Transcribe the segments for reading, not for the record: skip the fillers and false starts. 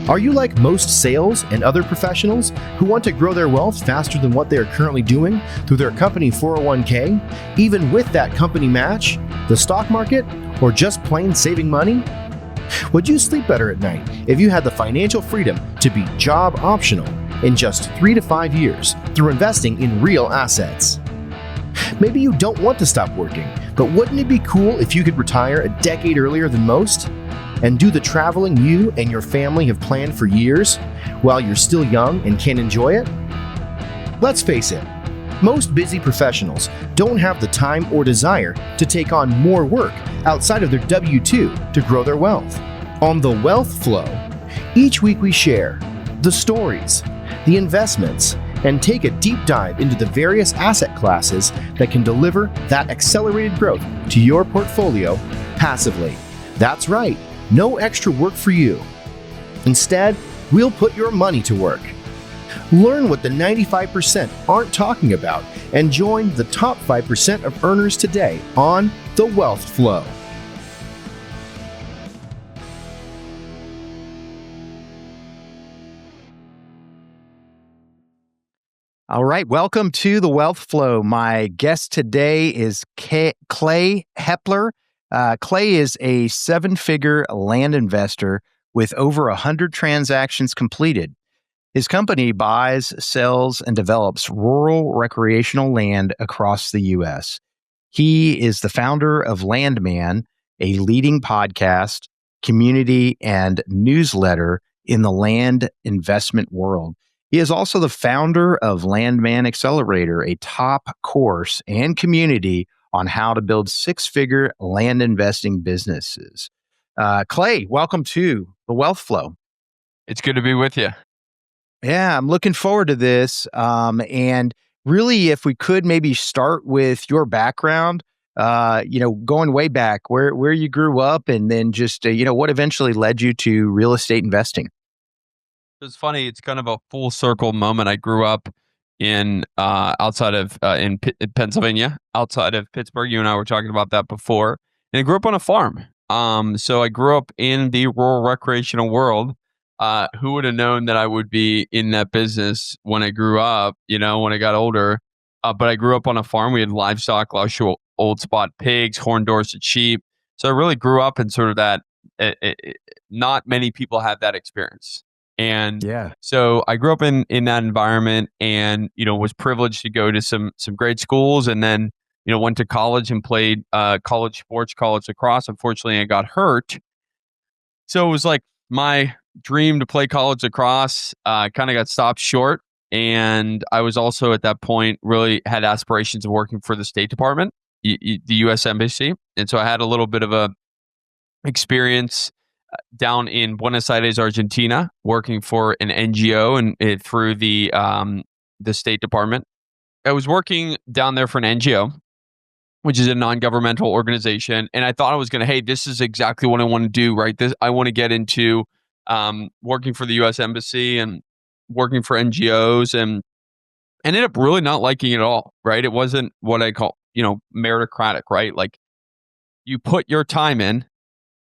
Are you like most sales and other professionals who want to grow their wealth faster than what they are currently doing through their company 401k, even with that company match, the stock market, or just plain saving money? Would you sleep better at night if you had the financial freedom to be job optional in just 3 to 5 years through investing in real assets? Maybe you don't want to stop working, but wouldn't it be cool if you could retire a decade earlier than most and do the traveling you and your family have planned for years while you're still young and can enjoy it? Let's face it, most busy professionals don't have the time or desire to take on more work outside of their W-2 to grow their wealth. On The Wealth Flow, each week we share the stories, the investments, and take a deep dive into the various asset classes that can deliver that accelerated growth to your portfolio passively. That's right, no extra work for you. Instead, we'll put your money to work. Learn what the 95% aren't talking about and join the top 5% of earners today on The Wealth Flow. All right, welcome to The Wealth Flow. My guest today is Clay Hepler. Clay is a 7-figure land investor with over 100 transactions completed. His company buys, sells, and develops rural recreational land across the U.S. He is the founder of Landman, a leading podcast, community, and newsletter in the land investment world. He is also the founder of Landman Accelerator, a top course and community on how to build 6-figure land investing businesses. Clay, welcome to The Wealth Flow. It's good to be with you. Yeah, I'm looking forward to this. And really, if we could maybe start with your background, going way back, where you grew up, and then just, what eventually led you to real estate investing. It's funny. It's kind of a full circle moment. I grew up in Pennsylvania, outside of Pittsburgh. You and I were talking about that before. And I grew up on a farm. So I grew up in the rural recreational world. Who would have known that I would be in that business when I grew up, when I got older. But I grew up on a farm. We had livestock, old spot pigs, horned Dorset sheep. So I really grew up in sort of that. Not many people have that experience. And so I grew up in that environment and, was privileged to go to some great schools, and then, went to college and played college sports, college lacrosse. Unfortunately, I got hurt. So it was like my dream to play college lacrosse kind of got stopped short. And I was also at that point really had aspirations of working for the State Department, the U.S. Embassy. And so I had a little bit of a experience down in Buenos Aires, Argentina, working for an NGO and through the State Department. I was working down there for an NGO, which is a non-governmental organization, and I thought I was going to, hey, this is exactly what I want to do, right? I want to get into working for the U.S. Embassy and working for NGOs, and ended up really not liking it at all, right? It wasn't what I call, meritocratic, right? Like you put your time in,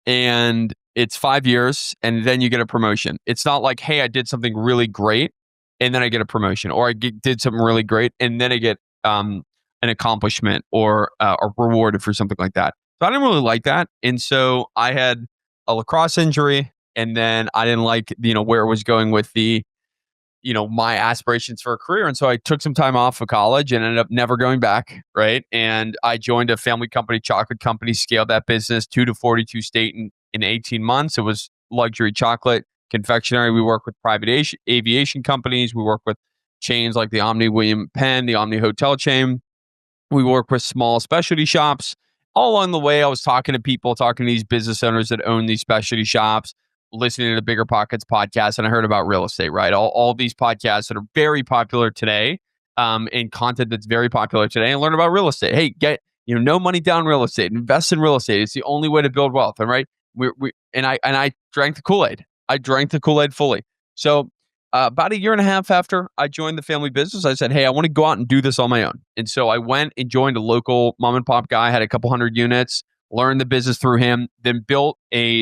and it's 5 years and then you get a promotion. It's not like, hey, I did something really great and then I get a promotion, or I did something really great and then I get an accomplishment or rewarded for something like that. So I didn't really like that. And so I had a lacrosse injury, and then I didn't like, where it was going with the, my aspirations for a career. And so I took some time off of college and ended up never going back. Right. And I joined a family company, chocolate company, scaled that business 2 to 42 state in 18 months. It was luxury chocolate confectionery. We work with private aviation companies. We work with chains like the Omni William Penn, the Omni Hotel chain. We work with small specialty shops. All along the way, I was talking to these business owners that own these specialty shops, listening to the Bigger Pockets podcast, and I heard about real estate, right? All these podcasts that are very popular today, and content that's very popular today, and learn about real estate. Hey, get no money down real estate, invest in real estate. It's the only way to build wealth, all right? I drank the Kool-Aid. I drank the Kool-Aid fully. So about a year and a half after I joined the family business, I said, hey, I want to go out and do this on my own. And so I went and joined a local mom and pop guy, had a couple hundred units, learned the business through him, then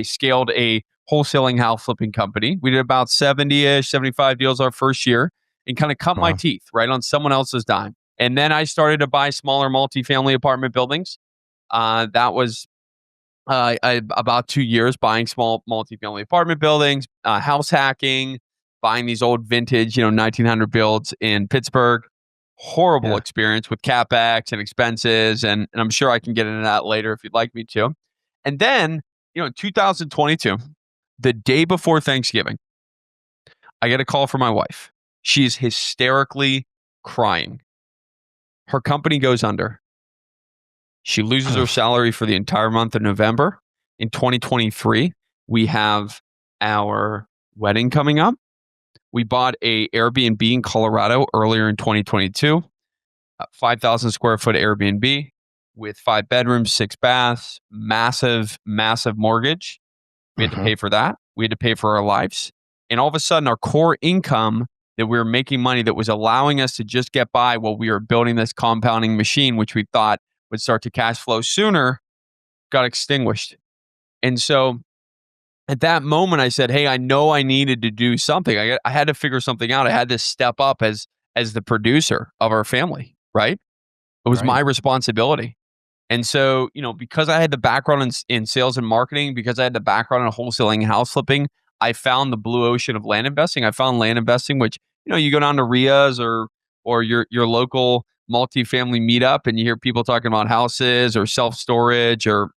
scaled a wholesaling house flipping company. We did about 70-ish, 75 deals our first year and kind of cut my Wow. teeth, right, on someone else's dime. And then I started to buy smaller multifamily apartment buildings. That was about 2 years buying small multifamily apartment buildings, house hacking, buying these old vintage, 1900 builds in Pittsburgh. Horrible Yeah. experience with CapEx and expenses. And I'm sure I can get into that later if you'd like me to. And then, in 2022, the day before Thanksgiving, I get a call from my wife. She's hysterically crying. Her company goes under. She loses her salary for the entire month of November. In 2023, we have our wedding coming up. We bought a Airbnb in Colorado earlier in 2022, 5,000 square foot Airbnb with 5 bedrooms, 6 baths, massive, massive mortgage. We had to pay for that. We had to pay for our lives. And all of a sudden, our core income that we were making money that was allowing us to just get by while we were building this compounding machine, which we thought would start to cash flow sooner, got extinguished. And so at that moment, I said, hey, I know I needed to do something. I had to figure something out. I had to step up as the producer of our family, right? It was my responsibility. And so, because I had the background in sales and marketing, because I had the background in wholesaling and house flipping, I found the blue ocean of land investing. I found land investing, which, you go down to RIAs or your local multifamily meetup and you hear people talking about houses or self-storage or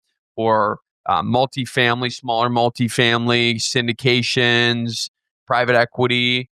multifamily, smaller multifamily, syndications, private equity,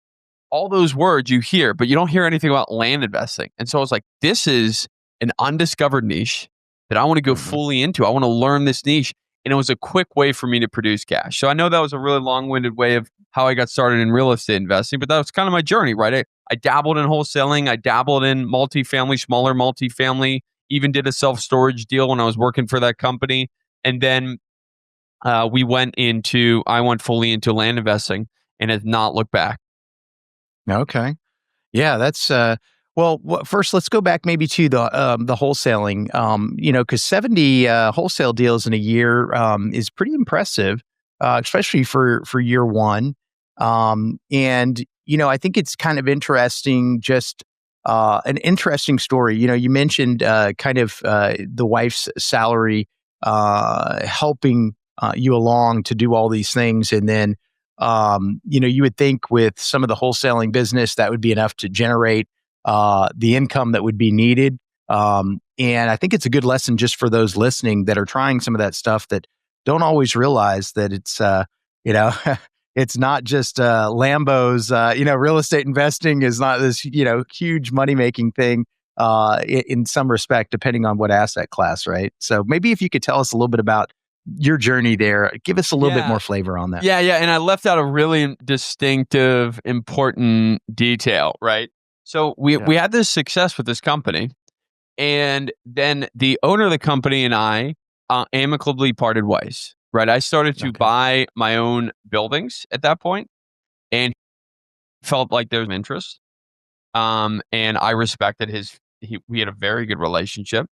all those words you hear, but you don't hear anything about land investing. And so I was like, this is an undiscovered niche that I want to go fully into. I want to learn this niche. And it was a quick way for me to produce cash. So I know that was a really long-winded way of how I got started in real estate investing, but that was kind of my journey, right? I dabbled in wholesaling. I dabbled in multifamily, smaller multifamily, even did a self-storage deal when I was working for that company. And then I went fully into land investing and has not looked back. Okay. Yeah, that's first let's go back maybe to the wholesaling. Because 70 wholesale deals in a year is pretty impressive, especially for year one. I think it's kind of interesting, just an interesting story. You mentioned the wife's salary helping you along to do all these things, and then you would think with some of the wholesaling business that would be enough to generate the income that would be needed. And I think it's a good lesson just for those listening that are trying some of that stuff that don't always realize that it's, it's not just Lambos. Real estate investing is not this, huge money-making thing in some respect, depending on what asset class, right? So maybe if you could tell us a little bit about your journey there, give us a little bit more flavor on that. Yeah. And I left out a really distinctive, important detail, right? So we had this success with this company, and then the owner of the company and I amicably parted ways, right? I started to buy my own buildings at that point and felt like there was interest. And I respected we had a very good relationship.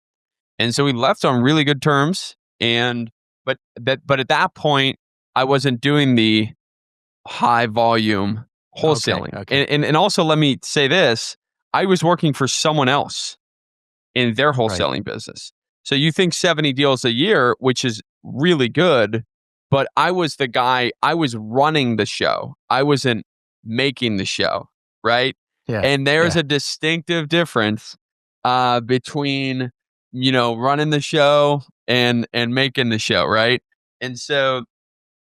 And so we left on really good terms. But at that point, I wasn't doing the high volume wholesaling. Okay. And also, let me say this, I was working for someone else in their wholesaling business. So you think 70 deals a year, which is really good, but I was the guy, I was running the show. I wasn't making the show, right? Yeah. And there's a distinctive difference between, running the show and making the show, right? And so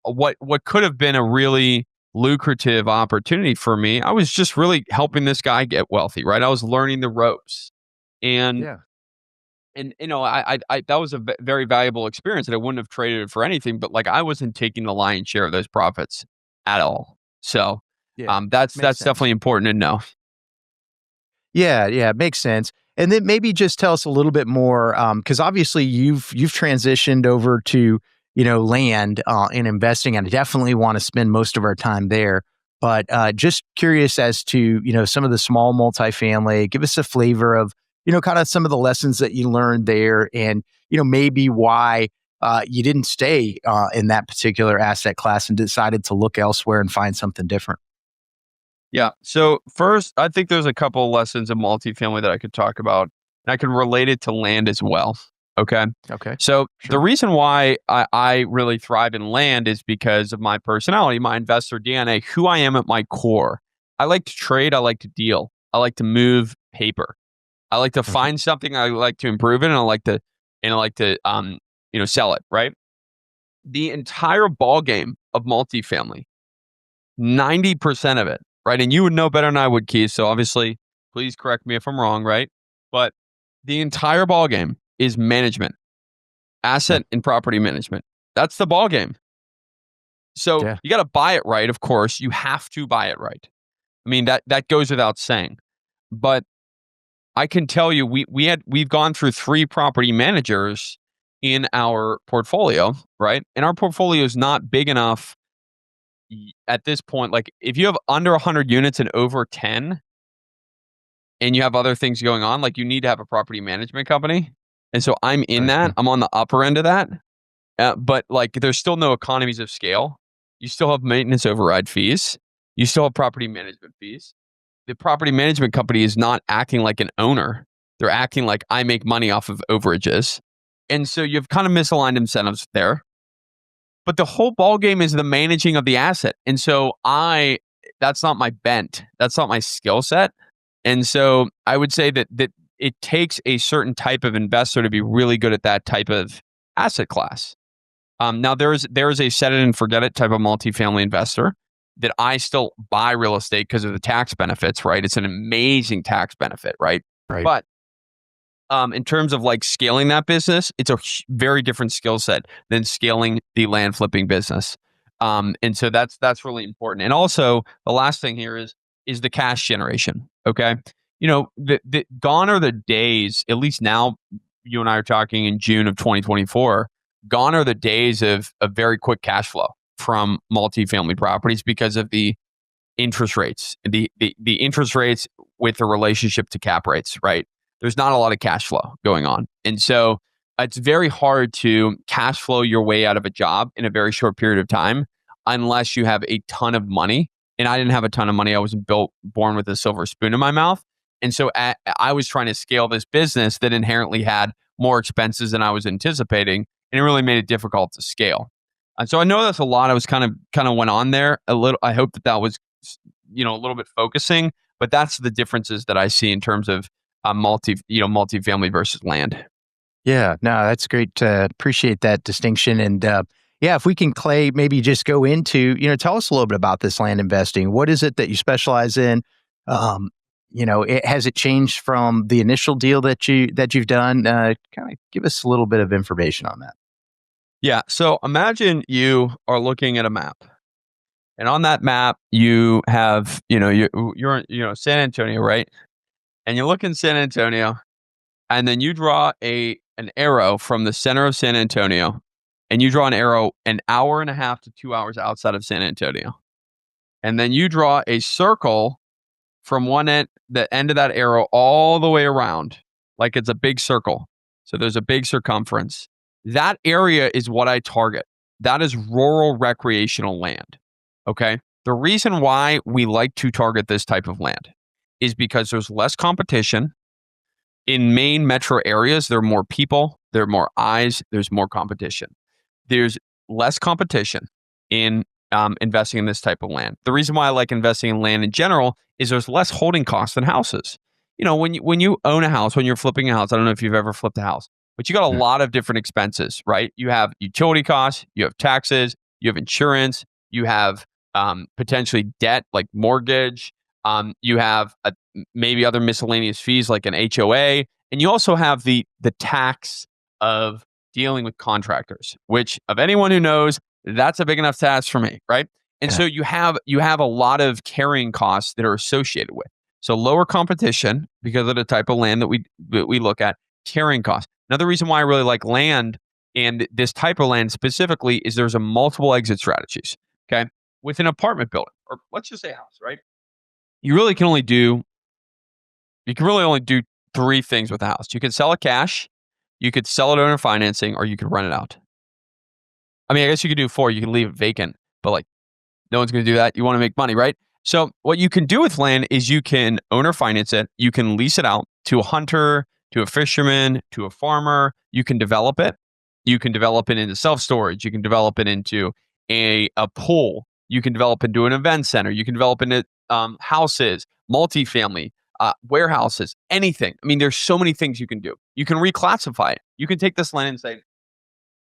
what could have been a really lucrative opportunity for me, I was just really helping this guy get wealthy, right? I was learning the ropes. And I that was a very valuable experience that I wouldn't have traded it for anything, but like I wasn't taking the lion's share of those profits at all. So that's definitely important to know. Yeah, makes sense. And then maybe just tell us a little bit more, because obviously you've transitioned over to land and investing, and I definitely want to spend most of our time there. But just curious as to some of the small multifamily. Give us a flavor of kind of some of the lessons that you learned there, and maybe why you didn't stay in that particular asset class and decided to look elsewhere and find something different? Yeah. So first, I think there's a couple of lessons in multifamily that I could talk about, and I can relate it to land as well. Okay. Okay. So the Sure. reason why I really thrive in land is because of my personality, my investor DNA, who I am at my core. I like to trade. I like to deal. I like to move paper. I like to Mhm. find something. I like to improve it, and I like to sell it. Right. The entire ball game of multifamily, 90% of it, right? And you would know better than I would, Keith. So obviously, please correct me if I'm wrong, right? But the entire ball game is management, Yeah. asset and property management. That's the ball game. So Yeah. you got to buy it right. Of course, you have to buy it right. I mean that goes without saying. But I can tell you, we've gone through 3 property managers in our portfolio, right? And our portfolio is not big enough at this point. Like if you have under 100 units and over 10, and you have other things going on, like you need to have a property management company. And so I'm in Right. that. I'm on the upper end of that. But like there's still no economies of scale. You still have maintenance override fees. You still have property management fees. The property management company is not acting like an owner. They're acting like I make money off of overages. And so you've kind of misaligned incentives there. But the whole ball game is the managing of the asset. And so that's not my bent. That's not my skill set. And so I would say that it takes a certain type of investor to be really good at that type of asset class. Now there is a set it and forget it type of multifamily investor that I still buy real estate because of the tax benefits, right? It's an amazing tax benefit, right? Right. But in terms of like scaling that business, it's a very different skill set than scaling the land flipping business. And so that's really important. And also the last thing here is the cash generation. Okay, the gone are the days. At least now, you and I are talking in June of 2024. Gone are the days of very quick cash flow from multifamily properties because of the interest rates, the interest rates with the relationship to cap rates, right? There's not a lot of cash flow going on. And so it's very hard to cash flow your way out of a job in a very short period of time unless you have a ton of money. And I didn't have a ton of money. I wasn't born with a silver spoon in my mouth. And so I was trying to scale this business that inherently had more expenses than I was anticipating. And it really made it difficult to scale. And so I know that's a lot. I was kind of went on there a little. I hope that was a little bit focusing, but that's the differences that I see in terms of multifamily versus land. Yeah, no, that's great. Appreciate that distinction. And yeah, if we can, Clay, maybe just go into, tell us a little bit about this land investing. What is it that you specialize in? Um, has it changed from the initial deal that you've done? Kind of give us a little bit of information on that. Yeah. So imagine you are looking at a map, and on that map you have, you're in, San Antonio, right? And you look in San Antonio, and then you draw an arrow from the center of San Antonio, and you draw an arrow an hour and a half to 2 hours outside of San Antonio, and then you draw a circle from the end of that arrow all the way around, like it's a big circle. So there's a big circumference. That area is what I target. That is rural recreational land. Okay. The reason why we like to target this type of land is because there's less competition. In main metro areas, there are more people, there are more eyes, there's more competition. There's less competition in investing in this type of land. The reason why I like investing in land in general is there's less holding costs than houses. When you own a house, when you're flipping a house, I don't know if you've ever flipped a house, but you got a Mm. lot of different expenses, right? You have utility costs, you have taxes, you have insurance, you have potentially debt like mortgage, you have maybe other miscellaneous fees like an HOA, and you also have the tax of dealing with contractors, which of anyone who knows, that's a big enough task for me, right? And Yeah. so you have a lot of carrying costs that are associated with. So lower competition because of the type of land that we look at, carrying costs. Another reason why I really like land and this type of land specifically is there's a multiple exit strategies. Okay. With an apartment building, or let's just say a house, right? You can really only do 3 things with a house. You could sell it cash, you could sell it owner financing, or you could rent it out. I mean, I guess you could do 4. You can leave it vacant, but like no one's going to do that. You want to make money, right? So what you can do with land is you can owner finance it. You can lease it out to a hunter, to a fisherman, to a farmer. You can develop it. You can develop it into self-storage. You can develop it into a pool. You can develop into an event center. You can develop into houses, multifamily, warehouses, anything. I mean, there's so many things you can do. You can reclassify it. You can take this land and say,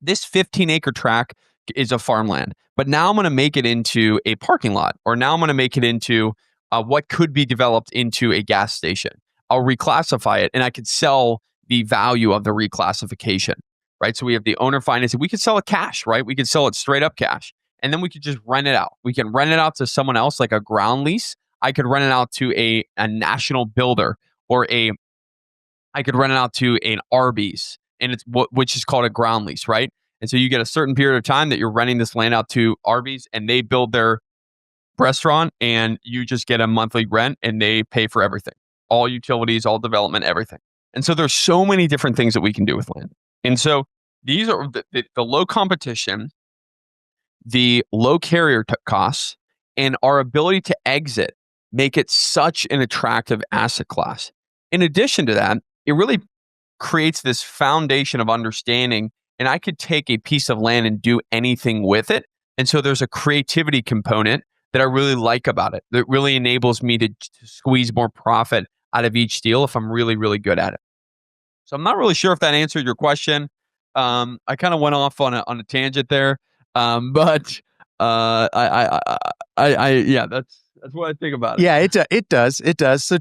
this 15-acre tract is a farmland, but now I'm going to make it into a parking lot, or now I'm going to make it into what could be developed into a gas station. I'll reclassify it, and I could sell the value of the reclassification, right? So we have the owner financing. We could sell it cash, right? We could sell it straight up cash, and then we could just rent it out. We can rent it out to someone else, like a ground lease. I could rent it out to a national builder, or I could rent it out to an Arby's, and which is called a ground lease, right? And so you get a certain period of time that you're renting this land out to Arby's, and they build their restaurant, and you just get a monthly rent, and they pay for everything, all utilities, all development, everything. And so there's so many different things that we can do with land. And so these are the low competition, the low carrier costs, and our ability to exit make it such an attractive asset class. In addition to that, it really creates this foundation of understanding, and I could take a piece of land and do anything with it. And so there's a creativity component that I really like about it that really enables me to squeeze more profit out of each deal if I'm really, really good at it. So I'm not really sure if that answered your question. I kind of went off on a tangent there, but yeah, that's what I think about it. Yeah, it does. So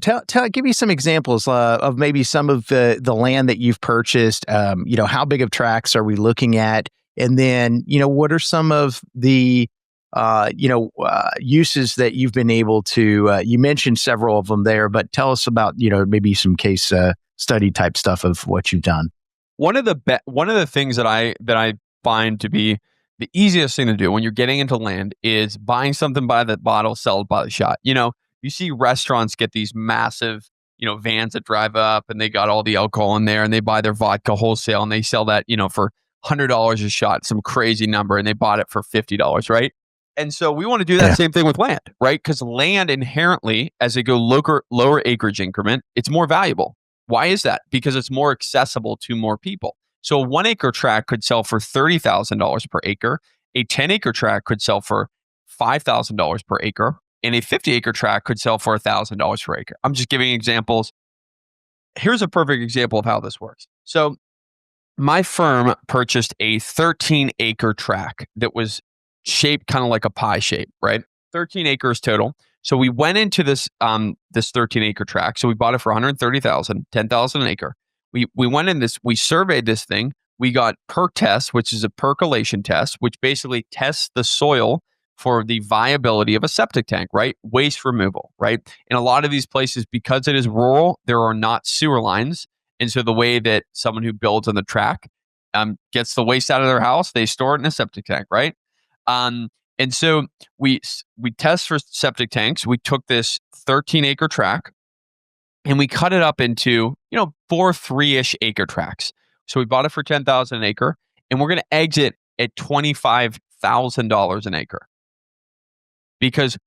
give me some examples of maybe some of the land that you've purchased. How big of tracts are we looking at? And then, what are some of the uses that you've been able to? You mentioned several of them there, but tell us about maybe some case study type stuff of what you've done. One of the things that I find to be the easiest thing to do when you're getting into land is buying something by the bottle, sell it by the shot. You see restaurants get these massive, vans that drive up, and they got all the alcohol in there, and they buy their vodka wholesale, and they sell that, for $100 a shot, some crazy number, and they bought it for $50, right? And so we want to do that same thing with land, right? Because land inherently, as they go lower acreage increment, it's more valuable. Why is that? Because it's more accessible to more people. So a 1-acre tract could sell for $30,000 per acre. A 10-acre tract could sell for $5,000 per acre. And a 50-acre tract could sell for $1,000 per acre. I'm just giving examples. Here's a perfect example of how this works. So my firm purchased a 13-acre tract that was shaped kind of like a pie shape, right? 13 acres total. So we went into this 13-acre tract. So we bought it for $130,000, $10,000 an acre. We went in this, we surveyed this thing. We got perk tests, which is a percolation test, which basically tests the soil for the viability of a septic tank, right? Waste removal, right? In a lot of these places, because it is rural, there are not sewer lines. And so the way that someone who builds on the track gets the waste out of their house, they store it in a septic tank, right? And so we test for septic tanks. We took this 13-acre tract, and we cut it up into, 4 3-ish acre tracts. So we bought it for $10,000 an acre, and we're going to exit at $25,000 an acre. Because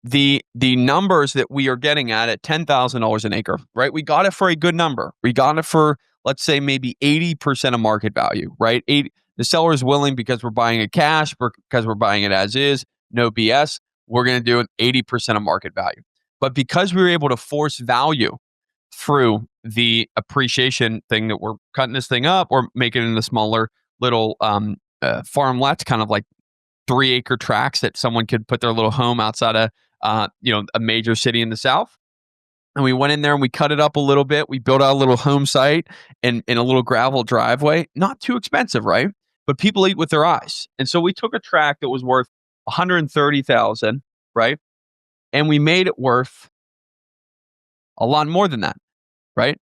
the numbers that we are getting at $10,000 an acre, right? We got it for a good number. We got it for, let's say, maybe 80% of market value, right? The seller is willing because we're buying it cash, because we're buying it as is, no BS. We're going to do it 80% of market value. But because we were able to force value through the appreciation thing that we're cutting this thing up or making it into smaller little farmlets, kind of like 3-acre tracts that someone could put their little home outside of a major city in the South. And we went in there and we cut it up a little bit. We built out a little home site and a little gravel driveway. Not too expensive, right? But people eat with their eyes. And so we took a tract that was worth $130,000, right? And we made it worth a lot more than that, right?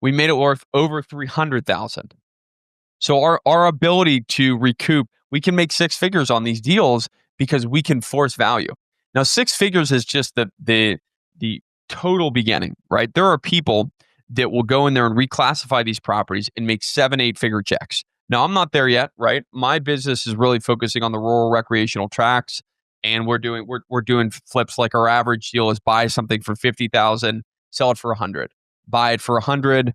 We made it worth over $300,000. So our ability to recoup, we can make 6 figures on these deals because we can force value. Now, 6 figures is just the total beginning, right? There are people that will go in there and reclassify these properties and make 7, 8-figure checks. Now, I'm not there yet, right? My business is really focusing on the rural recreational tracks, and we're doing flips. Like our average deal is buy something for 50,000, sell it for 100, buy it for 100,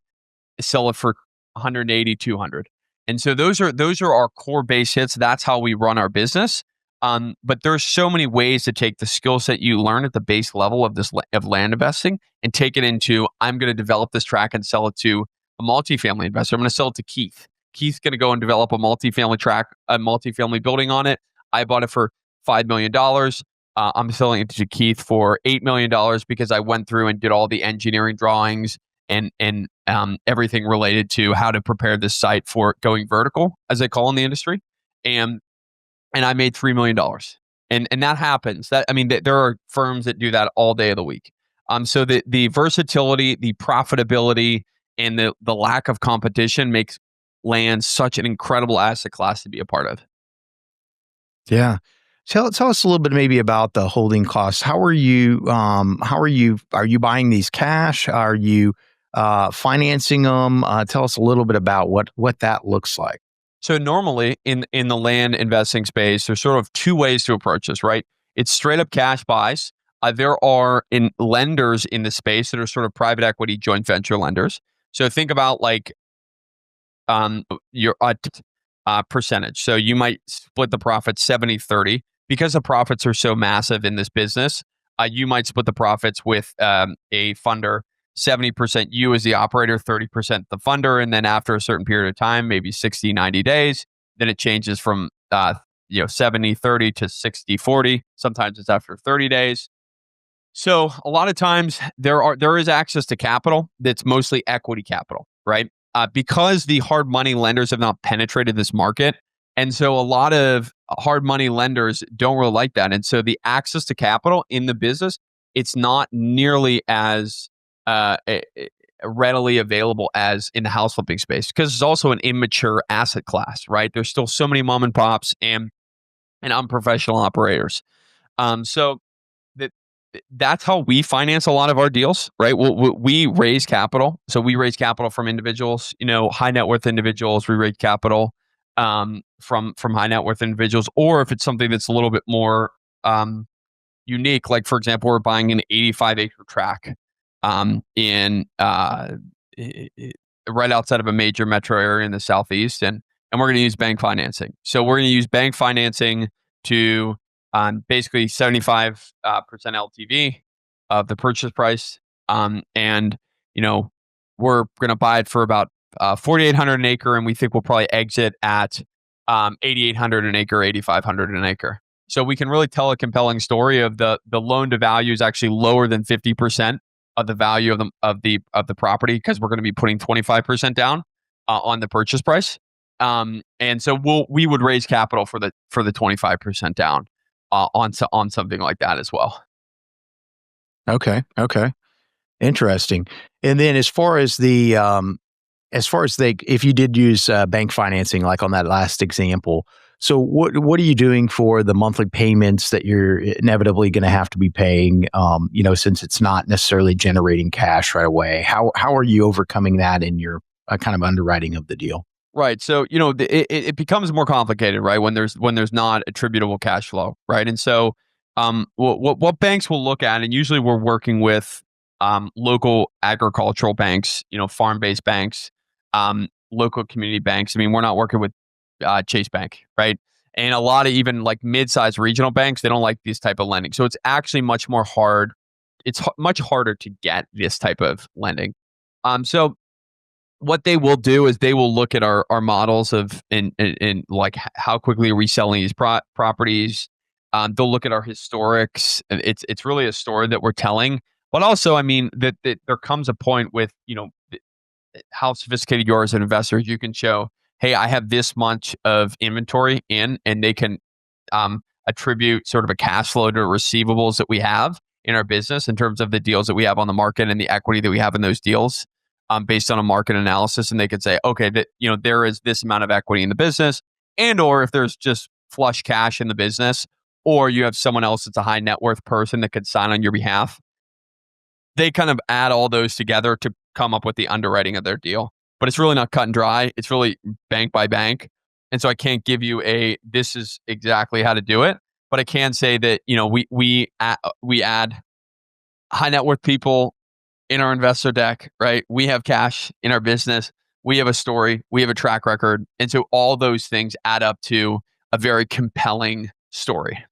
sell it for 180, 200. And so those are our core base hits. That's how we run our business. But there's so many ways to take the skill set you learn at the base level of of land investing and take it into, I'm going to develop this track and sell it to a multifamily investor. I'm going to sell it to Keith. Keith's going to go and develop a multifamily track, a multifamily building on it. I bought it for $5 million. I'm selling it to Keith for $8 million because I went through and did all the engineering drawings and everything related to how to prepare this site for going vertical, as they call in the industry. And I made $3 million. And that happens. There are firms that do that all day of the week. So the versatility, the profitability, and the lack of competition makes land such an incredible asset class to be a part of. Yeah. Tell us a little bit maybe about the holding costs. Are you buying these cash? Are you financing them? Tell us a little bit about what that looks like. So normally in the land investing space, there's sort of two ways to approach this, right? It's straight up cash buys. There are lenders in the space that are sort of private equity joint venture lenders. So think about like your percentage. So you might split the profits 70-30. Because the profits are so massive in this business, you might split the profits with a funder, 70% you as the operator, 30% the funder. And then after a certain period of time, maybe 60, 90 days, then it changes from 70-30 to 60-40. Sometimes it's after 30 days. So a lot of times there is access to capital that's mostly equity capital, right? Because the hard money lenders have not penetrated this market. And so a lot of hard money lenders don't really like that. And so the access to capital in the business, it's not nearly as readily available as in the house flipping space, because it's also an immature asset class, right? There's still so many mom and pops and unprofessional operators. So that's how we finance a lot of our deals, right? We raise capital. So we raise capital from individuals, high net worth individuals. We raise capital from high net worth individuals, or if it's something that's a little bit more unique, like for example, we're buying an 85-acre tract in right outside of a major metro area in the southeast, and we're going to use bank financing. So we're going to use bank financing to basically 75% LTV of the purchase price, and we're going to buy it for about $4,800 an acre, and we think we'll probably exit at $8,800 an acre, $8,500 an acre. So we can really tell a compelling story of the loan to value is actually lower than 50% of the value of the property, because we're going to be putting 25% down on the purchase price. And so we would raise capital for the 25% down on something like that as well. Okay. Interesting. And then as far as if you did use bank financing, like on that last example, so what are you doing for the monthly payments that you're inevitably going to have to be paying? Since it's not necessarily generating cash right away, how are you overcoming that in your kind of underwriting of the deal? Right. So, it becomes more complicated, right? When there's not attributable cash flow, right? And so, what banks will look at, and usually we're working with local agricultural banks, farm-based banks, local community banks. I mean, we're not working with Chase Bank, right? And a lot of even like mid-sized regional banks, they don't like this type of lending. So it's actually much harder to get this type of lending. So what they will do is they will look at our models of in like how quickly are we selling these properties. They'll look at our historics. It's really a story that we're telling. But also, I mean, that there comes a point with, how sophisticated you are as an investor. You can show, hey, I have this much of inventory in, and they can attribute sort of a cash flow to receivables that we have in our business in terms of the deals that we have on the market and the equity that we have in those deals, based on a market analysis. And they could say, okay, that there is this amount of equity in the business, and or if there's just flush cash in the business, or you have someone else that's a high net worth person that could sign on your behalf. They kind of add all those together to come up with the underwriting of their deal. but it's really not cut and dry. It's really bank by bank. And so I can't give you this is exactly how to do it, but I can say that, we add high net worth people in our investor deck, right? We have cash in our business. We have a story. We have a track record. And so all those things add up to a very compelling story.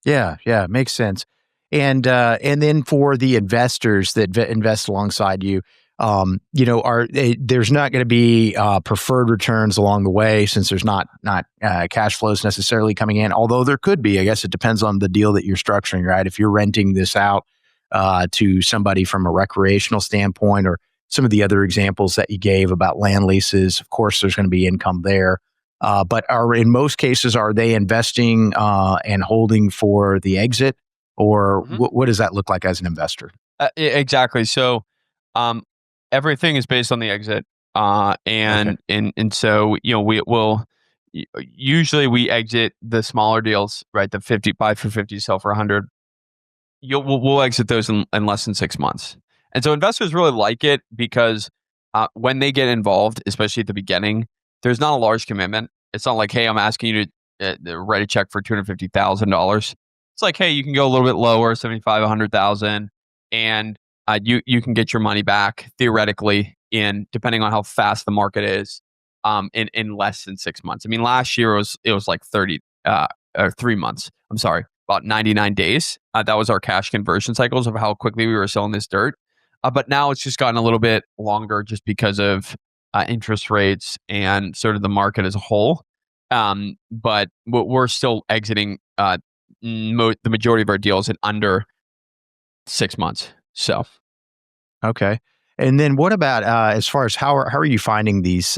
Yeah, yeah, makes sense. And then for the investors that invest alongside you, there's not going to be preferred returns along the way since there's not cash flows necessarily coming in. Although there could be, I guess it depends on the deal that you're structuring, right? If you're renting this out to somebody from a recreational standpoint, or some of the other examples that you gave about land leases, of course, there's going to be income there. But in most cases, are they investing and holding for the exit, or what does that look like as an investor? Exactly. So, everything is based on the exit, and Okay. and so we will usually we exit the smaller deals, right? The 50 buy for 50, sell for 100. We'll exit those in less than 6 months, and so investors really like it because when they get involved, especially at the beginning, there's not a large commitment. It's not like, hey, I'm asking you to write a check for $250,000. It's like, hey, you can go a little bit lower, 75, 100,000, and you can get your money back theoretically depending on how fast the market is, in less than 6 months. I mean, last year it was like 30 or 3 months. I'm sorry, about 99 days. That was our cash conversion cycles of how quickly we were selling this dirt. But now it's just gotten a little bit longer just because of interest rates and sort of the market as a whole. But we're still exiting the majority of our deals in under 6 months. So, Okay. And then what about as far as how are you finding these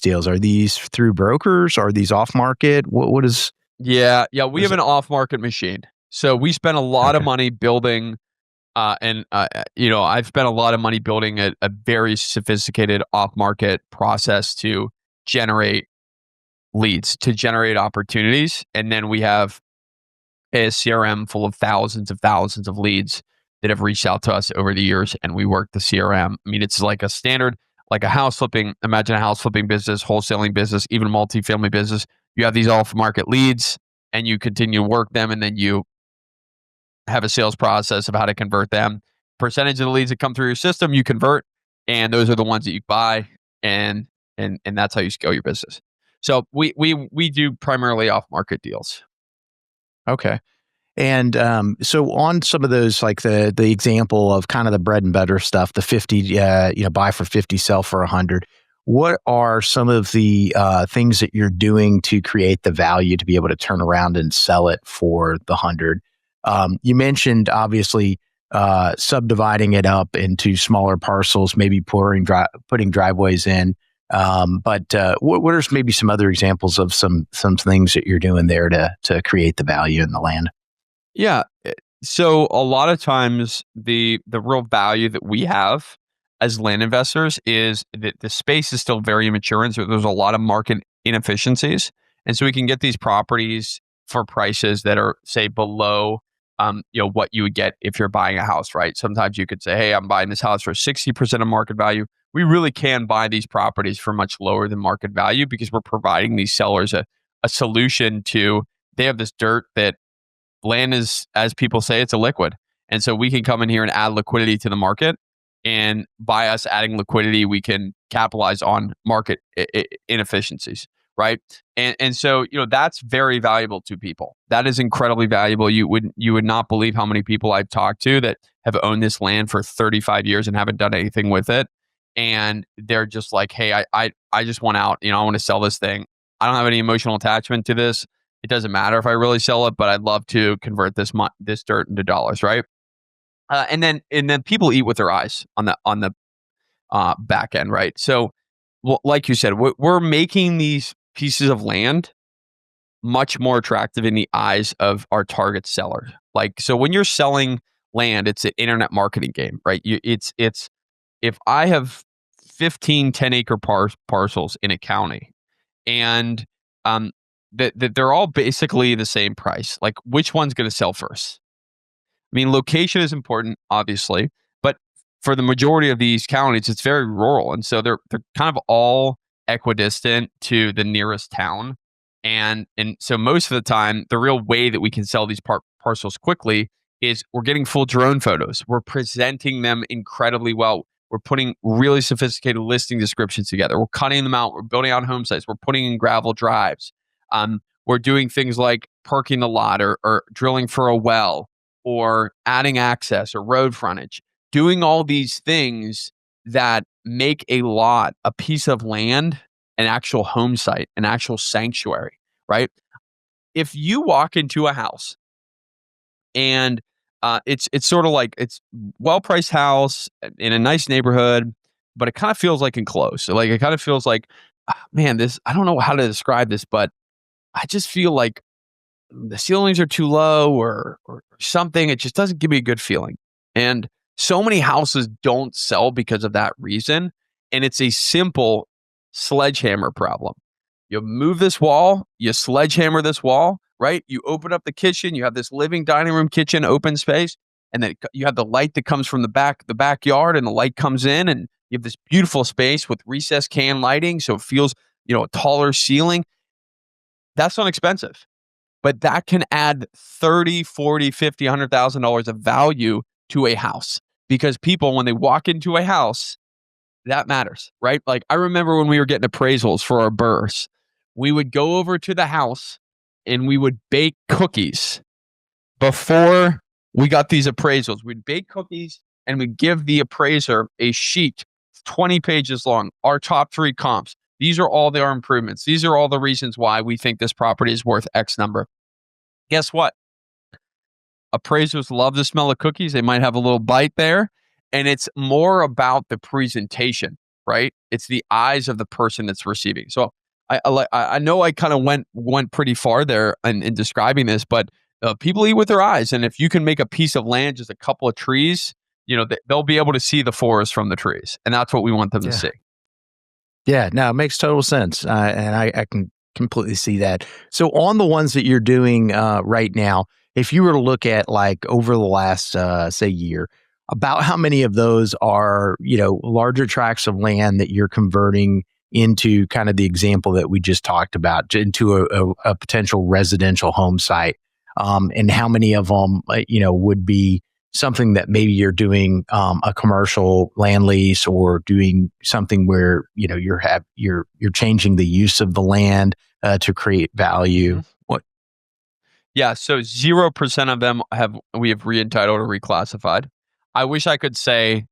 deals? Are these through brokers? Are these off market? What is yeah, we what is have it? an off market machine. So we spend a lot of Okay. money building. I've spent a lot of money building a very sophisticated off market process to generate leads, to generate opportunities. And then we have a CRM full of thousands of leads that have reached out to us over the years, and we work the CRM. I mean, it's like a standard, like a house flipping. Imagine a house flipping business, wholesaling business, even multifamily business. You have these off market leads, and you continue to work them, and then you have a sales process of how to convert them. Percentage of the leads that come through your system, you convert, and those are the ones that you buy, and and that's how you scale your business. So we do primarily off market deals. Okay. And so on some of those, like the example of kind of the bread and butter stuff, the 50, buy for 50, sell for 100. What are some of the things that you're doing to create the value to be able to turn around and sell it for the 100? You mentioned obviously subdividing it up into smaller parcels, maybe putting driveways in. But what are maybe some other examples of some things that you're doing there to create the value in the land? Yeah. So a lot of times the real value that we have as land investors is that the space is still very immature, and so there's a lot of market inefficiencies. And so we can get these properties for prices that are, say, below what you would get if you're buying a house, right? Sometimes you could say, hey, I'm buying this house for 60% of market value. We really can buy these properties for much lower than market value because we're providing these sellers a solution to, they have this dirt that land is, as people say, it's a liquid. And so we can come in here and add liquidity to the market. And by us adding liquidity, we can capitalize on market inefficiencies, right? And so, that's very valuable to people. That is incredibly valuable. You would not believe how many people I've talked to that have owned this land for 35 years and haven't done anything with it. And they're just like, hey, I just want out. I want to sell this thing. I don't have any emotional attachment to this. It doesn't matter if I really sell it, but I'd love to convert this dirt into dollars, right? And then people eat with their eyes on the back end, right? So, well, like you said, we're making these pieces of land much more attractive in the eyes of our target seller. Like, so when you're selling land, it's an internet marketing game, right? It's if I have 15 10-acre parcels in a county, and um that they're all basically the same price. Like, which one's going to sell first? I mean, location is important, obviously, but for the majority of these counties, it's very rural. And so they're kind of all equidistant to the nearest town. And so most of the time, the real way that we can sell these parcels quickly is we're getting full drone photos. We're presenting them incredibly well. We're putting really sophisticated listing descriptions together. We're cutting them out. We're building out home sites. We're putting in gravel drives. We're doing things like parking the lot or drilling for a well or adding access or road frontage. Doing all these things that make a lot, a piece of land, an actual home site, an actual sanctuary, right? If you walk into a house and it's sort of like it's well-priced house in a nice neighborhood, but it kind of feels like enclosed. So like it kind of feels like, man, this, I don't know how to describe this, but I just feel like the ceilings are too low or something. It just doesn't give me a good feeling. And so many houses don't sell because of that reason. And it's a simple sledgehammer problem. You move this wall, you sledgehammer this wall, right? You open up the kitchen, you have this living dining room, kitchen, open space, and then you have the light that comes from the backyard, and the light comes in, and you have this beautiful space with recessed can lighting, so it feels, a taller ceiling. That's not expensive, but that can add $30, $40, $50, $100,000 of value to a house, because people, when they walk into a house, that matters, right? Like I remember when we were getting appraisals for our burrs, we would go over to the house and we would bake cookies before we got these appraisals. We'd bake cookies and we'd give the appraiser a sheet, 20 pages long, our top 3 comps. These are all our improvements. These are all the reasons why we think this property is worth X number. Guess what? Appraisers love the smell of cookies. They might have a little bite there. And it's more about the presentation, right? It's the eyes of the person that's receiving. So I know I kind of went pretty far there in describing this, but people eat with their eyes. And if you can make a piece of land, just a couple of trees, they'll be able to see the forest from the trees. And that's what we want them to see. Yeah, no, it makes total sense. And I can completely see that. So on the ones that you're doing right now, if you were to look at like over the last, say, year, about how many of those are, larger tracts of land that you're converting into kind of the example that we just talked about, into a potential residential home site? And how many of them, would be something that maybe you're doing a commercial land lease, or doing something where, you're changing the use of the land to create value? What? Yeah, so 0% of them we have re-entitled or reclassified. I wish I could say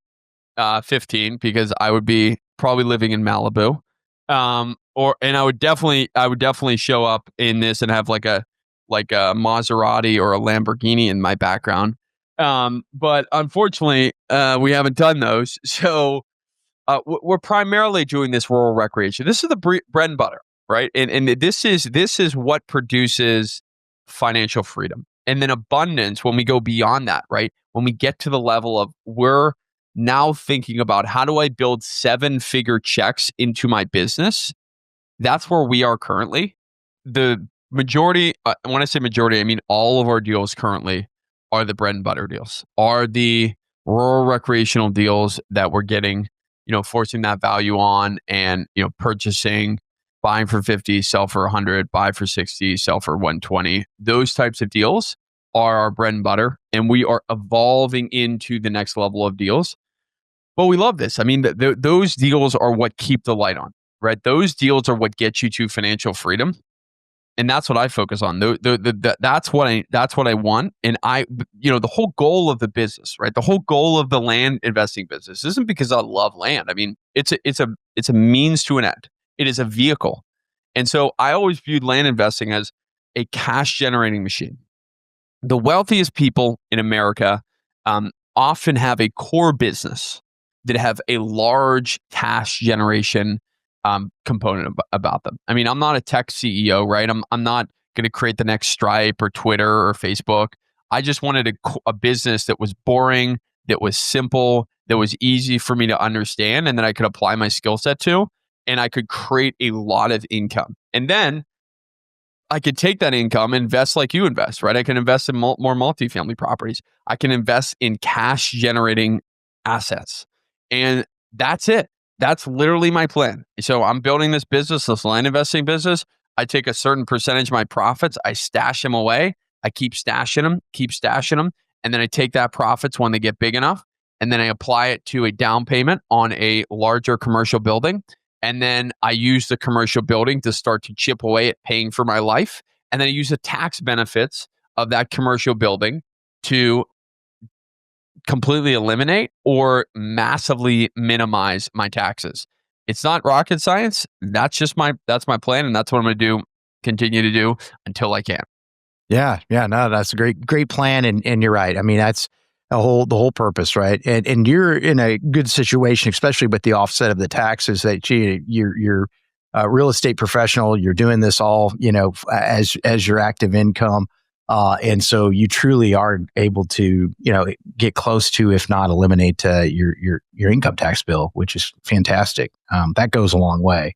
15, because I would be probably living in Malibu. And I would definitely show up in this and have like a Maserati or a Lamborghini in my background. But unfortunately, we haven't done those. So we're primarily doing this rural recreation. This is the bread and butter, right? And this is what produces financial freedom. And then abundance, when we go beyond that, right? When we get to the level of we're now thinking about how do I build 7-figure checks into my business? That's where we are currently. The majority, when I say majority, I mean all of our deals currently are the bread and butter deals, are the rural recreational deals that we're getting, forcing that value on and, purchasing, buying for 50, sell for 100, buy for 60, sell for 120. Those types of deals are our bread and butter, and we are evolving into the next level of deals. But we love this. I mean, those deals are what keep the light on, right? Those deals are what get you to financial freedom. And that's what I focus on. That's what I want. And the whole goal of the business, right? The whole goal of the land investing business isn't because I love land. I mean, it's a means to an end. It is a vehicle. And so I always viewed land investing as a cash generating machine. The wealthiest people in America often have a core business that have a large cash generation component about them. I mean, I'm not a tech CEO, right? I'm not going to create the next Stripe or Twitter or Facebook. I just wanted a business that was boring, that was simple, that was easy for me to understand, and that I could apply my skill set to, and I could create a lot of income. And then I could take that income and invest like you invest, right? I can invest in more multifamily properties. I can invest in cash generating assets. And that's it. That's literally my plan. So I'm building this business, this land investing business. I take a certain percentage of my profits, I stash them away. I keep stashing them. And then I take that profits when they get big enough. And then I apply it to a down payment on a larger commercial building. And then I use the commercial building to start to chip away at paying for my life. And then I use the tax benefits of that commercial building to completely eliminate or massively minimize my taxes. It's not rocket science. That's my plan, and that's what I'm going to continue to do until I can. Yeah, no, that's a great plan, and you're right. I mean, that's the whole purpose, right? And you're in a good situation, especially with the offset of the taxes that you're a real estate professional. You're doing this all, as your active income. And so you truly are able to, get close to, if not eliminate, your income tax bill, which is fantastic. That goes a long way.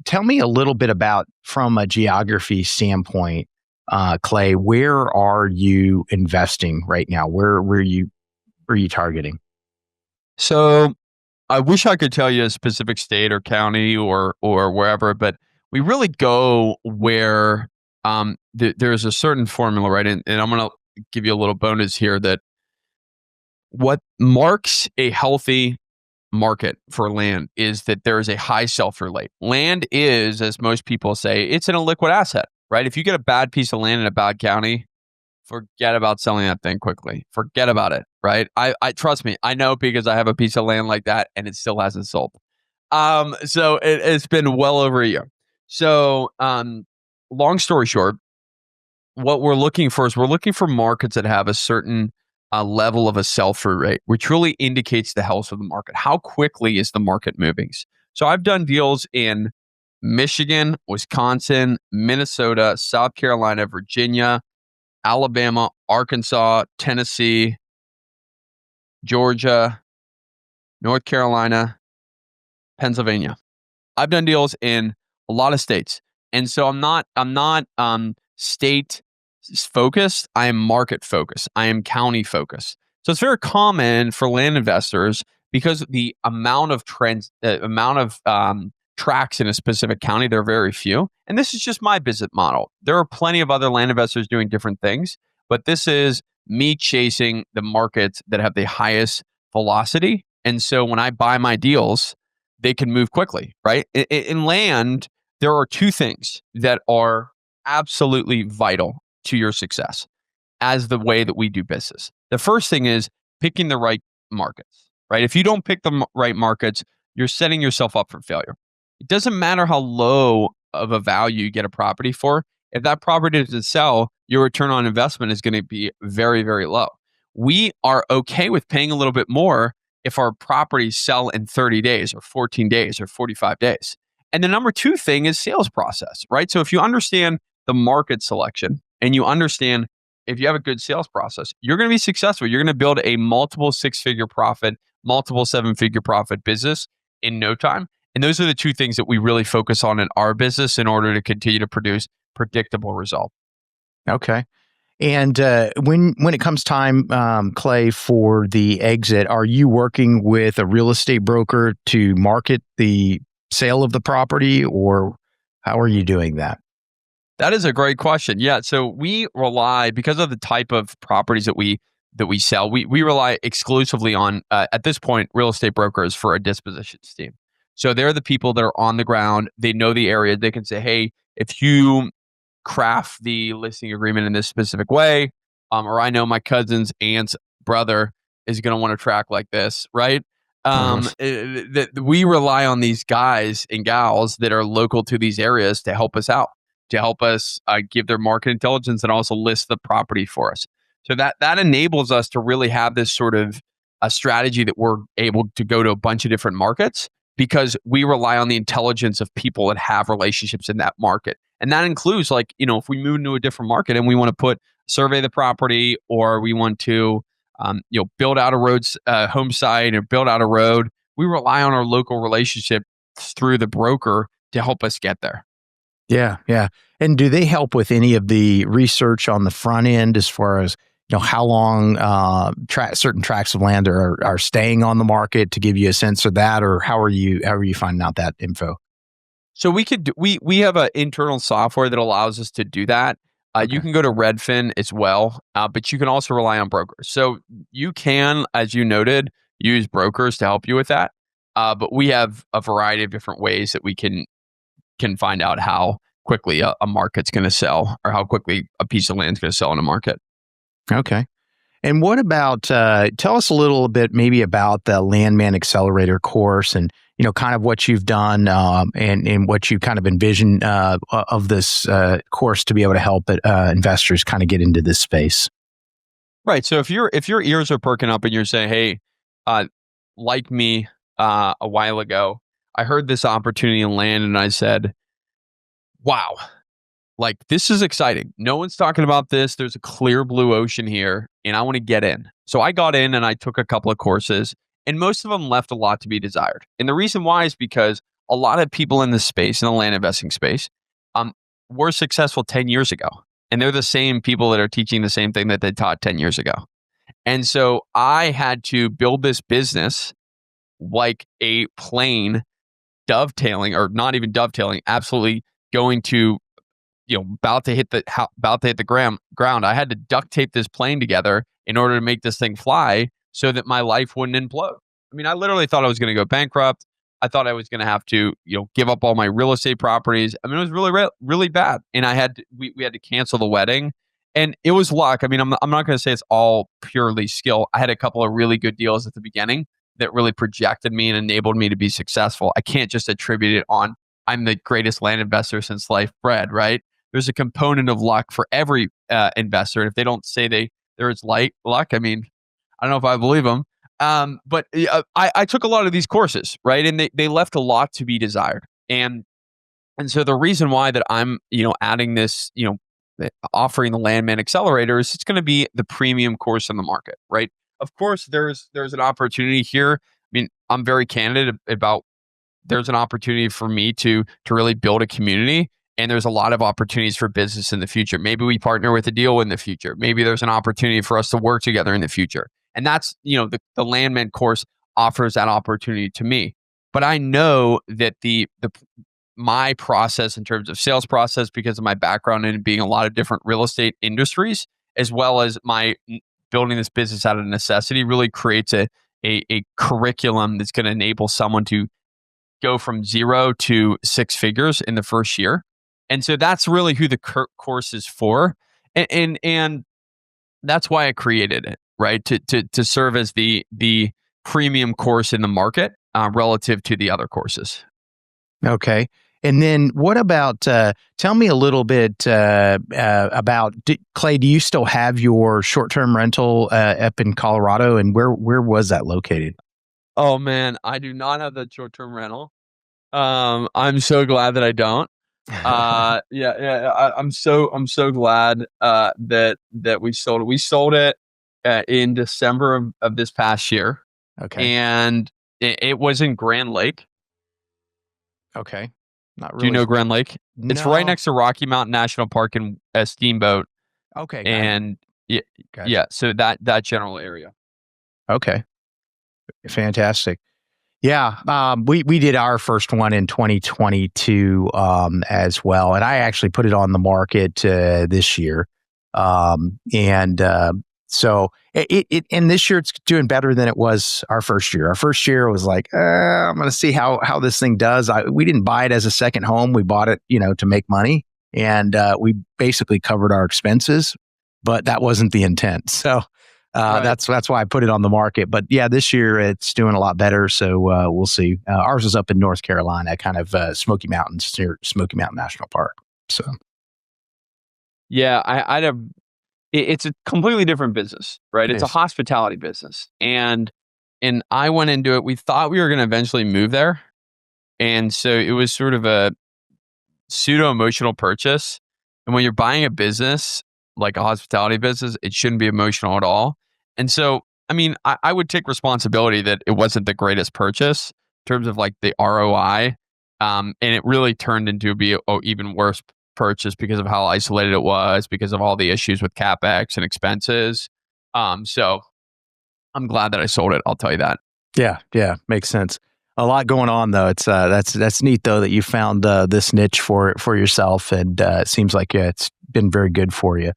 Tell me a little bit about, from a geography standpoint, Clay, where are you investing right now? Where are you targeting? So I wish I could tell you a specific state or county or wherever, but we really go where there's a certain formula, right? And I'm going to give you a little bonus here that what marks a healthy market for land is that there is a high sell-through rate. Land is, as most people say, it's an illiquid asset, right? If you get a bad piece of land in a bad county, forget about selling that thing quickly. Forget about it, right? I trust me, I know, because I have a piece of land like that and it still hasn't sold. So it's been well over a year. So, long story short, what we're looking for is markets that have a certain level of a sell-through rate, which really indicates the health of the market. How quickly is the market moving? So I've done deals in Michigan, Wisconsin, Minnesota, South Carolina, Virginia, Alabama, Arkansas, Tennessee, Georgia, North Carolina, Pennsylvania. I've done deals in a lot of states. And so I'm not state focused. I am market focused. I am county focused. So it's very common for land investors, because the amount of tracks in a specific county, there are very few. And this is just my business model. There are plenty of other land investors doing different things, but this is me chasing the markets that have the highest velocity. And so when I buy my deals, they can move quickly, right? In land, there are two things that are absolutely vital to your success as the way that we do business. The first thing is picking the right markets, right? If you don't pick the right markets, you're setting yourself up for failure. It doesn't matter how low of a value you get a property for. If that property doesn't sell, your return on investment is going to be very, very low. We are okay with paying a little bit more if our properties sell in 30 days or 14 days or 45 days. And the number two thing is sales process, right? So if you understand the market selection and you understand, if you have a good sales process, you're going to be successful. You're going to build a multiple six-figure profit, multiple seven-figure profit business in no time. And those are the two things that we really focus on in our business in order to continue to produce predictable results. Okay. And when it comes time, Clay, for the exit, are you working with a real estate broker to market the sale of the property, or how are you doing that? That is a great question. Yeah. So we rely, because of the type of properties that we sell, we rely exclusively on, at this point, real estate brokers for a dispositions team. So they're the people that are on the ground. They know the area. They can say, hey, if you craft the listing agreement in this specific way, or I know my cousin's aunt's brother is going to want to track like this, right? We rely on these guys and gals that are local to these areas to help us out, to help us give their market intelligence and also list the property for us. So that enables us to really have this sort of a strategy that we're able to go to a bunch of different markets, because we rely on the intelligence of people that have relationships in that market. And that includes, like, if we move into a different market and we want to survey the property, or we want to build out a home site, or build out a road, we rely on our local relationship through the broker to help us get there. Yeah. And do they help with any of the research on the front end, as far as how long certain tracts of land are staying on the market to give you a sense of that, or how are you finding out that info? So we have an internal software that allows us to do that. You Okay. can go to Redfin as well, but you can also rely on brokers. So you can, as you noted, use brokers to help you with that. But we have a variety of different ways that we can find out how quickly a market's going to sell, or how quickly a piece of land is going to sell in a market. Okay. And what about, tell us a little bit maybe about the Landman Accelerator course, and, kind of what you've done, and what you kind of envision of this course to be able to help investors kind of get into this space. Right. So if your ears are perking up and you're saying, "Hey, like me, a while ago, I heard this opportunity in land, and I said, wow, like, this is exciting. No one's talking about this. There's a clear blue ocean here, and I want to get in." So I got in and I took a couple of courses, and most of them left a lot to be desired. And the reason why is because a lot of people in this space, in the land investing space, um, were successful 10 years ago. And they're the same people that are teaching the same thing that they taught 10 years ago. And so I had to build this business like a plane, dovetailing, or not even dovetailing, absolutely going to, about to hit the ground. I had to duct tape this plane together in order to make this thing fly, so that my life wouldn't implode. I mean, I literally thought I was going to go bankrupt. I thought I was going to have to, give up all my real estate properties. I mean, it was really, really bad. And we had to cancel the wedding, and it was luck. I mean, I'm not going to say it's all purely skill. I had a couple of really good deals at the beginning that really projected me and enabled me to be successful. I can't just attribute it on, I'm the greatest land investor since sliced bread, right? There's a component of luck for every investor. And if they don't say there is luck, I mean, I don't know if I believe them. But I took a lot of these courses, right? And they left a lot to be desired. And so the reason why that I'm, adding this, offering the Landman Accelerator, is it's going to be the premium course in the market, right? Of course, there's an opportunity here. I mean, I'm very candid about, there's an opportunity for me to really build a community. And there's a lot of opportunities for business in the future. Maybe we partner with a deal in the future. Maybe there's an opportunity for us to work together in the future. And that's, the Landman course offers that opportunity to me. But I know that my process in terms of sales process, because of my background in being a lot of different real estate industries, as well as my building this business out of necessity, really creates a curriculum that's going to enable someone to go from 0 to 6 figures in the first year. And so that's really who the course is for. And that's why I created it, right? To serve as the premium course in the market, relative to the other courses. Okay. And then what about, tell me a little bit about, Clay, do you still have your short-term rental up in Colorado, and where was that located? Oh man, I do not have that short-term rental. I'm so glad that I don't. I'm so glad that we sold it. We sold it in December of this past year. Okay. And it was in Grand Lake. Okay. Not really. Do you know Grand Lake? No. It's right next to Rocky Mountain National Park and Steamboat. Okay. And yeah, so that general area. Okay. Fantastic. Yeah, we did our first one in 2022 as well, and I actually put it on the market this year, so and this year it's doing better than it was our first year. Our first year was like, I'm going to see how this thing does. We didn't buy it as a second home; we bought it, to make money, and we basically covered our expenses, but that wasn't the intent. So. Right. That's why I put it on the market. But yeah, this year it's doing a lot better. So we'll see. Ours is up in North Carolina, kind of Smoky Mountains, near Smoky Mountain National Park. So yeah, it's a completely different business, right? It's a hospitality business, and I went into it. We thought we were going to eventually move there, and so it was sort of a pseudo emotional purchase. And when you're buying a business like a hospitality business, it shouldn't be emotional at all. And so, I mean, I would take responsibility that it wasn't the greatest purchase in terms of like the ROI. And it really turned into an even worse purchase because of how isolated it was, because of all the issues with CapEx and expenses. So I'm glad that I sold it. I'll tell you that. Yeah, makes sense. A lot going on though. It's that's neat though that you found this niche for yourself, and it seems like it's been very good for you.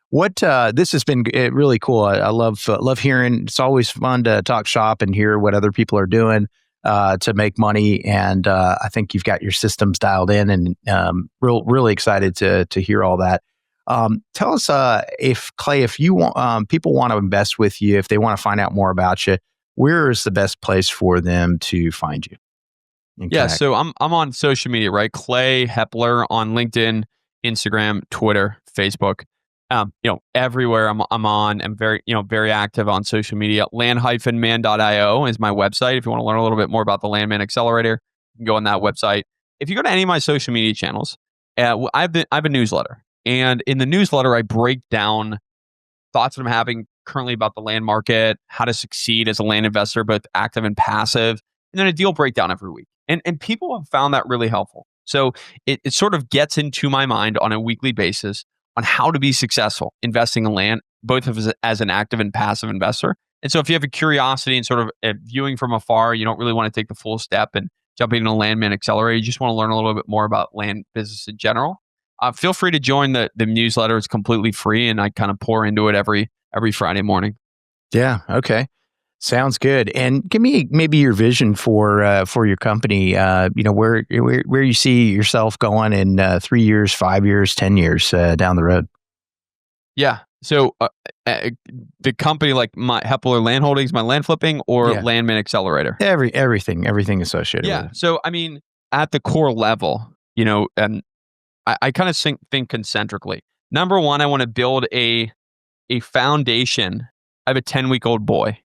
What this has been really cool. I love hearing. It's always fun to talk shop and hear what other people are doing to make money. And I think you've got your systems dialed in, and really excited to hear all that. Tell us if Clay, if you want people want to invest with you, if they want to find out more about you, where is the best place for them to find you and Yeah, connect? so I'm on social media, right? Clay Hepler on LinkedIn, Instagram, Twitter, Facebook. Everywhere I'm on. I'm very active on social media. land-man.io is my website. If you want to learn a little bit more about the Landman Accelerator, you can go on that website. If you go to any of my social media channels, I have a newsletter, and in the newsletter, I break down thoughts that I'm having currently about the land market, how to succeed as a land investor, both active and passive, and then a deal breakdown every week. And people have found that really helpful. So it sort of gets into my mind on a weekly basis on how to be successful investing in land, both as an active and passive investor. And so if you have a curiosity and sort of viewing from afar, you don't really want to take the full step and jump into a Landman Accelerator, you just want to learn a little bit more about land business in general, feel free to join the newsletter. It's completely free, and I kind of pour into it every Friday morning. Yeah. Okay. Sounds good. And give me maybe your vision for your company. Where you see yourself going in 3 years, 5 years, 10 years down the road. Yeah. So the company like my Hepler Land Holdings, my land flipping, or Yeah. Landman Accelerator. Everything associated with Yeah. it. So I mean, at the core level, and I kind of think concentrically. Number one, I want to build a foundation. I have a 10-week-old boy.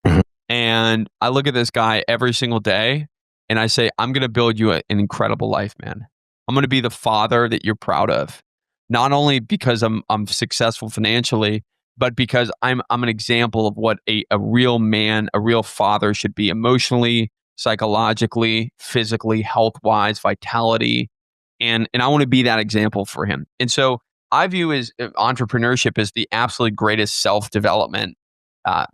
Mhm. And I look at this guy every single day and I say, I'm going to build you an incredible life, man. I'm going to be the father that you're proud of. Not only because I'm successful financially, but because I'm an example of what a real man, a real father should be emotionally, psychologically, physically, health-wise, vitality. And I want to be that example for him. And so I view as entrepreneurship as the absolute greatest self-development uh,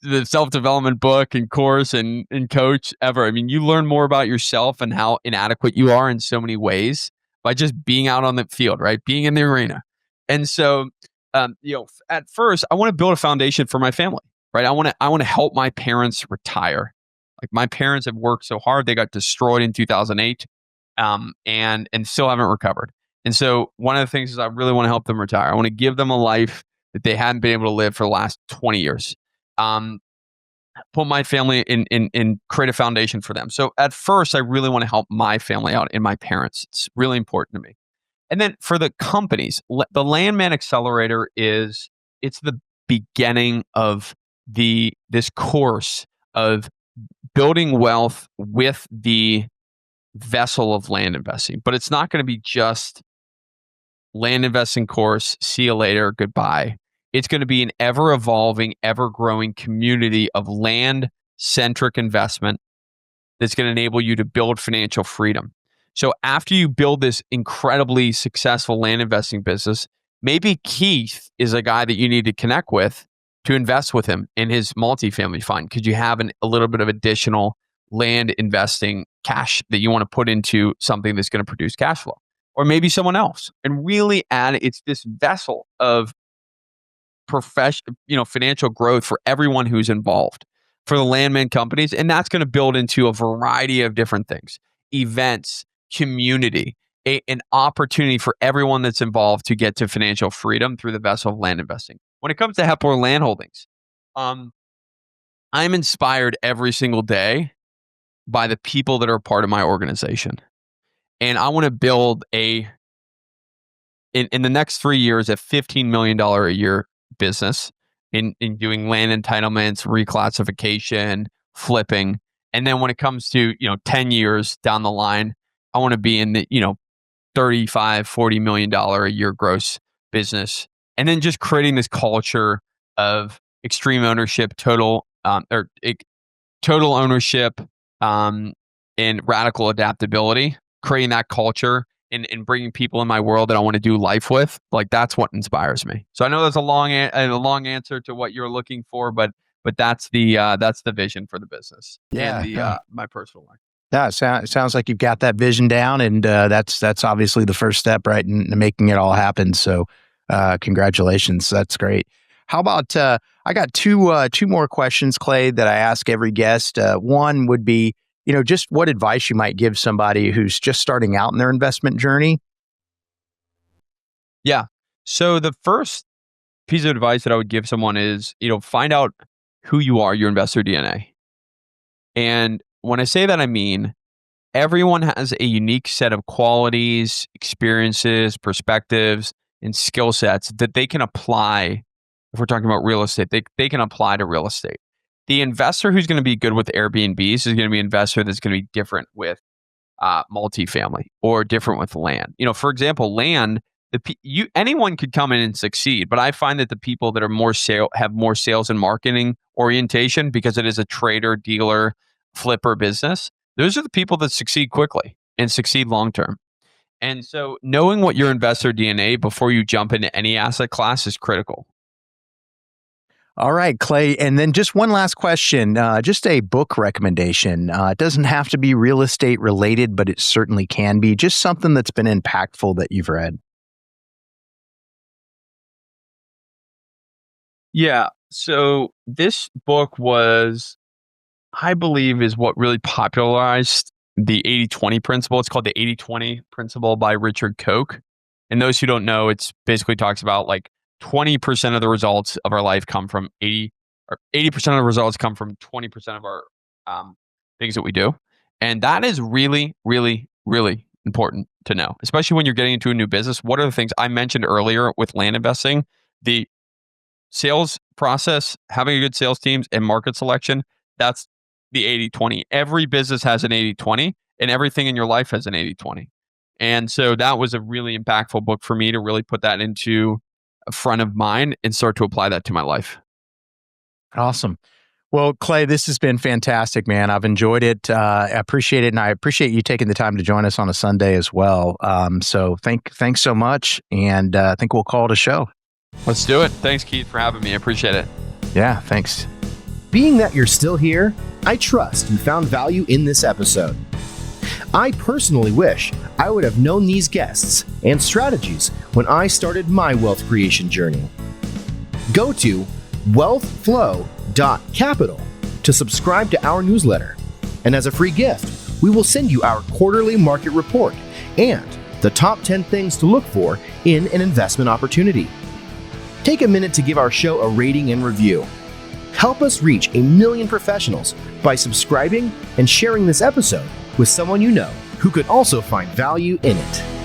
the self-development book and course and coach ever. I mean, you learn more about yourself and how inadequate you are in so many ways by just being out on the field, right? Being in the arena. And so, at first, I want to build a foundation for my family, right? I want to help my parents retire. Like my parents have worked so hard, they got destroyed in 2008, and still haven't recovered. And so, one of the things is I really want to help them retire. I want to give them a life that they hadn't been able to live for the last 20 years. um, Put my family in create a foundation for them. So at first, I really want to help my family out and my parents. It's really important to me. And then for the companies, the Landman Accelerator it's the beginning of this course of building wealth with the vessel of land investing. But it's not going to be just land investing course, see you later, goodbye. It's going to be an ever evolving, ever growing community of land centric investment that's going to enable you to build financial freedom. So after you build this incredibly successful land investing business, maybe Keith is a guy that you need to connect with to invest with him in his multifamily fund. Could you have a little bit of additional land investing cash that you want to put into something that's going to produce cash flow? Or maybe someone else, and really it's this vessel of financial growth for everyone who's involved for the landman companies. And that's going to build into a variety of different things, events, community, an opportunity for everyone that's involved to get to financial freedom through the vessel of land investing. When it comes to Hepler Land Holdings, I'm inspired every single day by the people that are part of my organization. And I want to build in the next 3 years, a $15 million a year business in doing land entitlements, reclassification, flipping. And then when it comes to, 10 years down the line, I want to be in the, $35-40 million a year gross business. And then just creating this culture of extreme ownership, total ownership, and radical adaptability, creating that culture in bringing people in my world that I want to do life with, like that's what inspires me. So I know that's a long answer to what you're looking for, but that's the vision for the business and my personal life. Yeah, it sounds like you've got that vision down, and that's obviously the first step, right, in making it all happen. So, congratulations, that's great. How about I got two more questions, Clay, that I ask every guest. One would be, just what advice you might give somebody who's just starting out in their investment journey. Yeah. So the first piece of advice that I would give someone is, find out who you are, your investor DNA. And when I say that, I mean everyone has a unique set of qualities, experiences, perspectives, and skill sets that they can apply. If we're talking about real estate, they can apply to real estate. The investor who's going to be good with Airbnbs is going to be an investor that's going to be different with multifamily or different with land. For example, land, anyone could come in and succeed, but I find that the people that are have more sales and marketing orientation, because it is a trader, dealer, flipper business. Those are the people that succeed quickly and succeed long term. And so knowing what your investor DNA before you jump into any asset class is critical. All right, Clay. And then just one last question, just a book recommendation. It doesn't have to be real estate related, but it certainly can be. Just something that's been impactful that you've read. Yeah. So this book I believe, is what really popularized the 80-20 principle. It's called the 80-20 principle by Richard Koch. And those who don't know, it's basically talks about like 20% of the results of our life come from 80% of the results come from 20% of our things that we do. And that is really, really, really important to know, especially when you're getting into a new business. What are the things I mentioned earlier with land investing? The sales process, having a good sales teams, and market selection, that's the 80-20. Every business has an 80-20, and everything in your life has an 80-20. And so that was a really impactful book for me to really put that into front of mind and start to apply that to my life. Awesome. Well, Clay, this has been fantastic, man. I've enjoyed it. I appreciate it. And I appreciate you taking the time to join us on a Sunday as well. So thanks so much. And I think we'll call it a show. Let's do it. Thanks, Keith, for having me. I appreciate it. Yeah, thanks. Being that you're still here, I trust you found value in this episode. I personally wish I would have known these guests and strategies when I started my wealth creation journey. Go to wealthflow.capital to subscribe to our newsletter. And as a free gift, we will send you our quarterly market report and the top 10 things to look for in an investment opportunity. Take a minute to give our show a rating and review. Help us reach 1 million professionals by subscribing and sharing this episode with someone you know who could also find value in it.